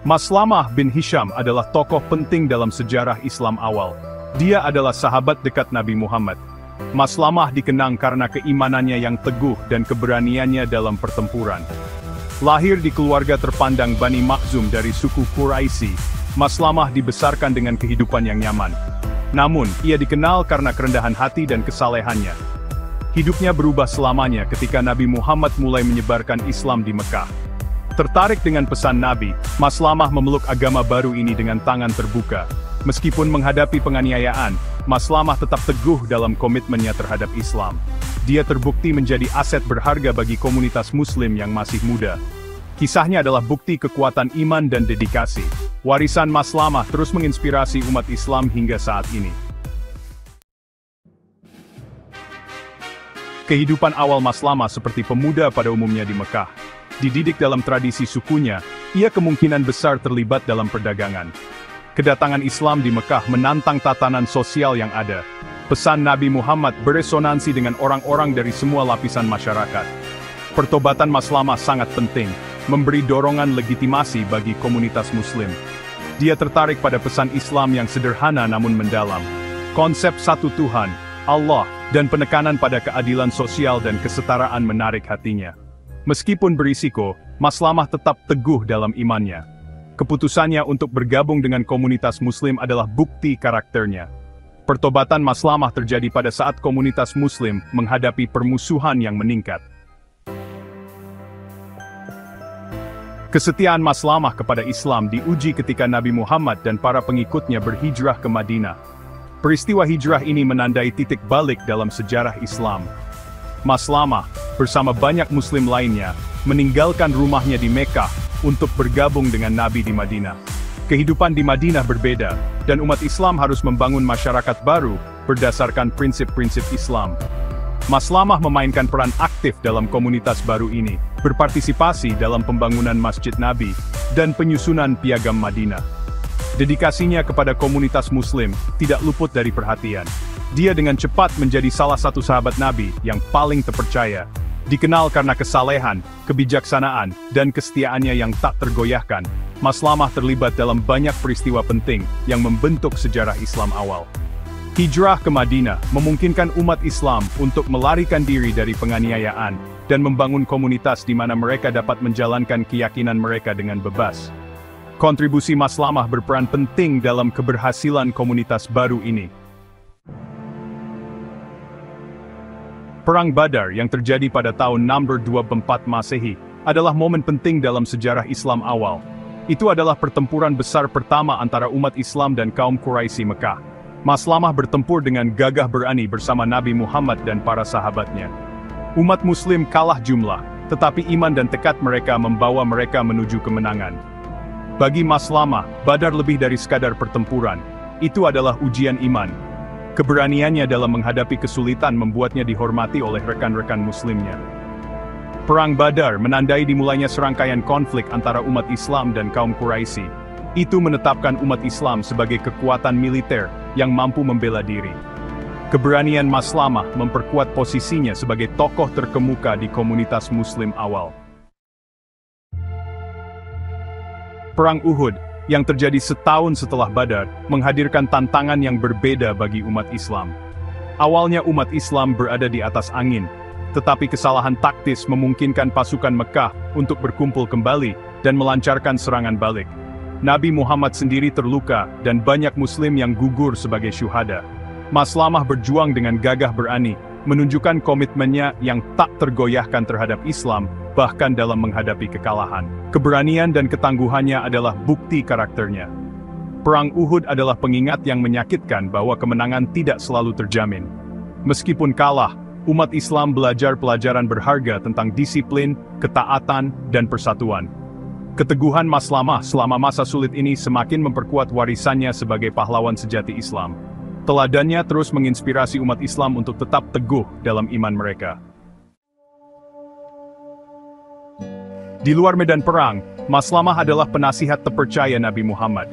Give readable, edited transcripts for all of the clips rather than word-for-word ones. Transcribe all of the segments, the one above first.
Maslamah bin Hisham adalah tokoh penting dalam sejarah Islam awal. Dia adalah sahabat dekat Nabi Muhammad. Maslamah dikenang karena keimanannya yang teguh dan keberaniannya dalam pertempuran. Lahir di keluarga terpandang Bani Makhzum dari suku Quraisy, Maslamah dibesarkan dengan kehidupan yang nyaman. Namun, ia dikenal karena kerendahan hati dan kesalehannya. Hidupnya berubah selamanya ketika Nabi Muhammad mulai menyebarkan Islam di Mekah. Tertarik dengan pesan Nabi, Maslamah memeluk agama baru ini dengan tangan terbuka. Meskipun menghadapi penganiayaan, Maslamah tetap teguh dalam komitmennya terhadap Islam. Dia terbukti menjadi aset berharga bagi komunitas Muslim yang masih muda. Kisahnya adalah bukti kekuatan iman dan dedikasi. Warisan Maslamah terus menginspirasi umat Islam hingga saat ini. Kehidupan awal Maslamah seperti pemuda pada umumnya di Mekah. Dididik dalam tradisi sukunya, ia kemungkinan besar terlibat dalam perdagangan. Kedatangan Islam di Mekah menantang tatanan sosial yang ada. Pesan Nabi Muhammad beresonansi dengan orang-orang dari semua lapisan masyarakat. Pertobatan Maslamah sangat penting, memberi dorongan legitimasi bagi komunitas Muslim. Dia tertarik pada pesan Islam yang sederhana namun mendalam. Konsep satu Tuhan, Allah, dan penekanan pada keadilan sosial dan kesetaraan menarik hatinya. Meskipun berisiko, Maslamah tetap teguh dalam imannya. Keputusannya untuk bergabung dengan komunitas Muslim adalah bukti karakternya. Pertobatan Maslamah terjadi pada saat komunitas Muslim menghadapi permusuhan yang meningkat. Kesetiaan Maslamah kepada Islam diuji ketika Nabi Muhammad dan para pengikutnya berhijrah ke Madinah. Peristiwa hijrah ini menandai titik balik dalam sejarah Islam. Maslamah, bersama banyak Muslim lainnya, meninggalkan rumahnya di Mekah untuk bergabung dengan Nabi di Madinah. Kehidupan di Madinah berbeda, dan umat Islam harus membangun masyarakat baru berdasarkan prinsip-prinsip Islam. Maslamah memainkan peran aktif dalam komunitas baru ini, berpartisipasi dalam pembangunan Masjid Nabi, dan penyusunan Piagam Madinah. Dedikasinya kepada komunitas Muslim tidak luput dari perhatian. Dia dengan cepat menjadi salah satu sahabat Nabi yang paling terpercaya. Dikenal karena kesalehan, kebijaksanaan, dan kesetiaannya yang tak tergoyahkan, Maslamah terlibat dalam banyak peristiwa penting yang membentuk sejarah Islam awal. Hijrah ke Madinah memungkinkan umat Islam untuk melarikan diri dari penganiayaan dan membangun komunitas di mana mereka dapat menjalankan keyakinan mereka dengan bebas. Kontribusi Maslamah berperan penting dalam keberhasilan komunitas baru ini. Perang Badar yang terjadi pada tahun 624 Masehi adalah momen penting dalam sejarah Islam awal. Itu adalah pertempuran besar pertama antara umat Islam dan kaum Quraisy Mekah. Maslamah bertempur dengan gagah berani bersama Nabi Muhammad dan para sahabatnya. Umat Muslim kalah jumlah, tetapi iman dan tekad mereka membawa mereka menuju kemenangan. Bagi Maslamah, Badar lebih dari sekadar pertempuran. Itu adalah ujian iman. Keberaniannya dalam menghadapi kesulitan membuatnya dihormati oleh rekan-rekan Muslimnya. Perang Badar menandai dimulainya serangkaian konflik antara umat Islam dan kaum Quraisy. Itu menetapkan umat Islam sebagai kekuatan militer yang mampu membela diri. Keberanian Maslamah memperkuat posisinya sebagai tokoh terkemuka di komunitas Muslim awal. Perang Uhud, yang terjadi setahun setelah Badar, menghadirkan tantangan yang berbeda bagi umat Islam. Awalnya umat Islam berada di atas angin, tetapi kesalahan taktis memungkinkan pasukan Mekah untuk berkumpul kembali dan melancarkan serangan balik. Nabi Muhammad sendiri terluka dan banyak Muslim yang gugur sebagai syuhada. Maslamah berjuang dengan gagah berani, menunjukkan komitmennya yang tak tergoyahkan terhadap Islam, bahkan dalam menghadapi kekalahan. Keberanian dan ketangguhannya adalah bukti karakternya. Perang Uhud adalah pengingat yang menyakitkan bahwa kemenangan tidak selalu terjamin. Meskipun kalah, umat Islam belajar pelajaran berharga tentang disiplin, ketaatan, dan persatuan. Keteguhan Maslamah selama masa sulit ini semakin memperkuat warisannya sebagai pahlawan sejati Islam. Teladannya terus menginspirasi umat Islam untuk tetap teguh dalam iman mereka. Di luar medan perang, Maslamah adalah penasihat terpercaya Nabi Muhammad.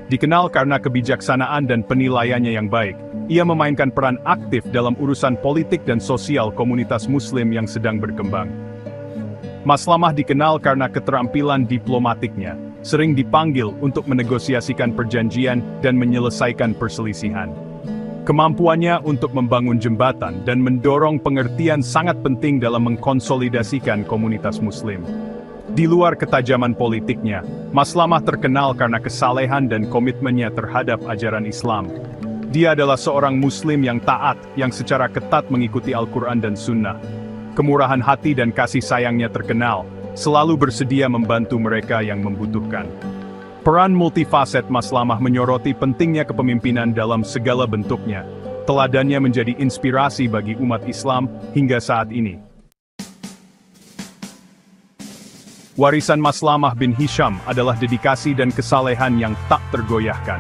Dikenal karena kebijaksanaan dan penilaiannya yang baik, ia memainkan peran aktif dalam urusan politik dan sosial komunitas Muslim yang sedang berkembang. Maslamah dikenal karena keterampilan diplomatiknya, sering dipanggil untuk menegosiasikan perjanjian dan menyelesaikan perselisihan. Kemampuannya untuk membangun jembatan dan mendorong pengertian sangat penting dalam mengkonsolidasikan komunitas Muslim. Di luar ketajaman politiknya, Maslamah terkenal karena kesalehan dan komitmennya terhadap ajaran Islam. Dia adalah seorang Muslim yang taat, yang secara ketat mengikuti Al-Quran dan Sunnah. Kemurahan hati dan kasih sayangnya terkenal, selalu bersedia membantu mereka yang membutuhkan. Peran multifaset Maslamah menyoroti pentingnya kepemimpinan dalam segala bentuknya. Teladannya menjadi inspirasi bagi umat Islam hingga saat ini. Warisan Maslamah bin Hisham adalah dedikasi dan kesalehan yang tak tergoyahkan.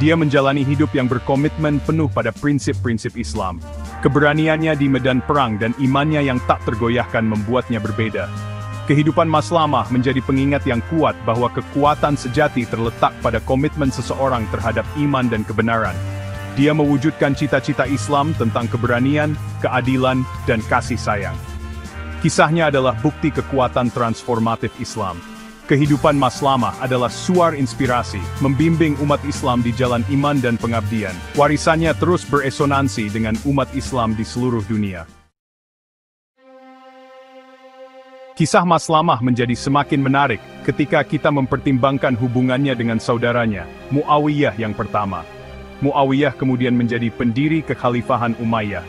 Dia menjalani hidup yang berkomitmen penuh pada prinsip-prinsip Islam. Keberaniannya di medan perang dan imannya yang tak tergoyahkan membuatnya berbeda. Kehidupan Maslamah menjadi pengingat yang kuat bahwa kekuatan sejati terletak pada komitmen seseorang terhadap iman dan kebenaran. Dia mewujudkan cita-cita Islam tentang keberanian, keadilan, dan kasih sayang. Kisahnya adalah bukti kekuatan transformatif Islam. Kehidupan Maslamah adalah suar inspirasi, membimbing umat Islam di jalan iman dan pengabdian. Warisannya terus beresonansi dengan umat Islam di seluruh dunia. Kisah Maslamah menjadi semakin menarik ketika kita mempertimbangkan hubungannya dengan saudaranya, Muawiyah yang pertama. Muawiyah kemudian menjadi pendiri kekhalifahan Umayyah.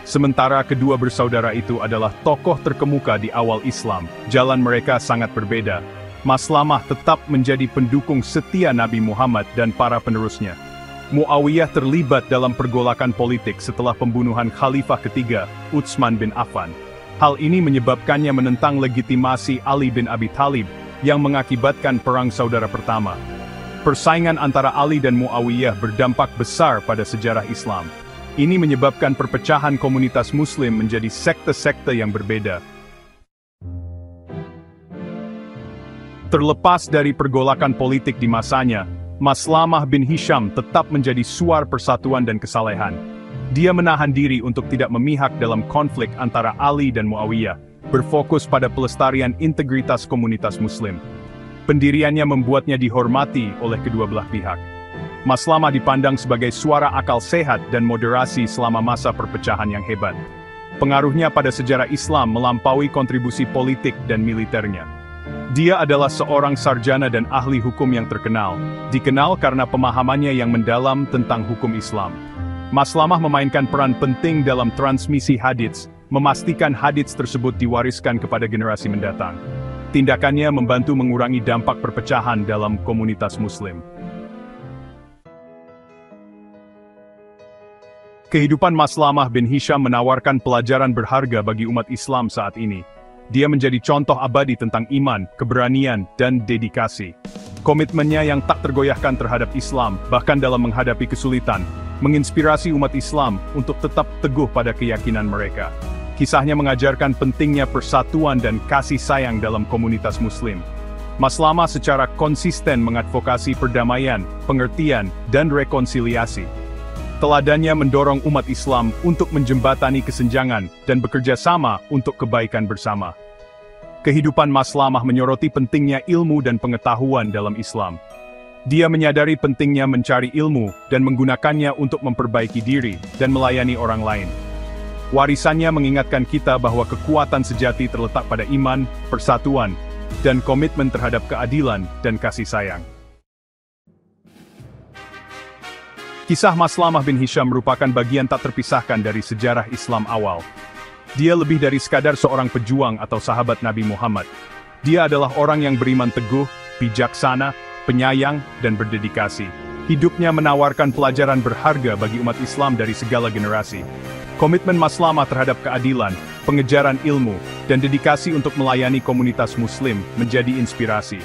Sementara kedua bersaudara itu adalah tokoh terkemuka di awal Islam, jalan mereka sangat berbeda. Maslamah tetap menjadi pendukung setia Nabi Muhammad dan para penerusnya. Muawiyah terlibat dalam pergolakan politik setelah pembunuhan Khalifah ketiga, Utsman bin Affan. Hal ini menyebabkannya menentang legitimasi Ali bin Abi Thalib, yang mengakibatkan Perang Saudara Pertama. Persaingan antara Ali dan Muawiyah berdampak besar pada sejarah Islam. Ini menyebabkan perpecahan komunitas Muslim menjadi sekte-sekte yang berbeda. Terlepas dari pergolakan politik di masanya, Maslamah bin Hisham tetap menjadi suar persatuan dan kesalehan. Dia menahan diri untuk tidak memihak dalam konflik antara Ali dan Muawiyah, berfokus pada pelestarian integritas komunitas Muslim. Pendiriannya membuatnya dihormati oleh kedua belah pihak. Maslamah dipandang sebagai suara akal sehat dan moderasi selama masa perpecahan yang hebat. Pengaruhnya pada sejarah Islam melampaui kontribusi politik dan militernya. Dia adalah seorang sarjana dan ahli hukum yang terkenal, dikenal karena pemahamannya yang mendalam tentang hukum Islam. Maslamah memainkan peran penting dalam transmisi hadits, memastikan hadits tersebut diwariskan kepada generasi mendatang. Tindakannya membantu mengurangi dampak perpecahan dalam komunitas Muslim. Kehidupan Maslamah bin Hisham menawarkan pelajaran berharga bagi umat Islam saat ini. Dia menjadi contoh abadi tentang iman, keberanian, dan dedikasi. Komitmennya yang tak tergoyahkan terhadap Islam, bahkan dalam menghadapi kesulitan, menginspirasi umat Islam untuk tetap teguh pada keyakinan mereka. Kisahnya mengajarkan pentingnya persatuan dan kasih sayang dalam komunitas Muslim. Maslamah secara konsisten mengadvokasi perdamaian, pengertian, dan rekonsiliasi. Teladannya mendorong umat Islam untuk menjembatani kesenjangan dan bekerja sama untuk kebaikan bersama. Kehidupan Maslamah menyoroti pentingnya ilmu dan pengetahuan dalam Islam. Dia menyadari pentingnya mencari ilmu dan menggunakannya untuk memperbaiki diri dan melayani orang lain. Warisannya mengingatkan kita bahwa kekuatan sejati terletak pada iman, persatuan, dan komitmen terhadap keadilan dan kasih sayang. Kisah Maslamah bin Hisham merupakan bagian tak terpisahkan dari sejarah Islam awal. Dia lebih dari sekadar seorang pejuang atau sahabat Nabi Muhammad. Dia adalah orang yang beriman teguh, bijaksana, penyayang, dan berdedikasi. Hidupnya menawarkan pelajaran berharga bagi umat Islam dari segala generasi. Komitmen Maslamah terhadap keadilan, pengejaran ilmu, dan dedikasi untuk melayani komunitas Muslim menjadi inspirasi.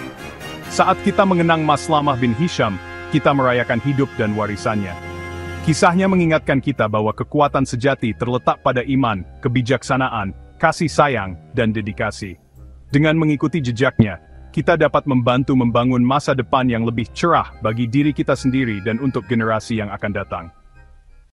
Saat kita mengenang Maslamah bin Hisham, kita merayakan hidup dan warisannya. Kisahnya mengingatkan kita bahwa kekuatan sejati terletak pada iman, kebijaksanaan, kasih sayang, dan dedikasi. Dengan mengikuti jejaknya, kita dapat membantu membangun masa depan yang lebih cerah bagi diri kita sendiri dan untuk generasi yang akan datang.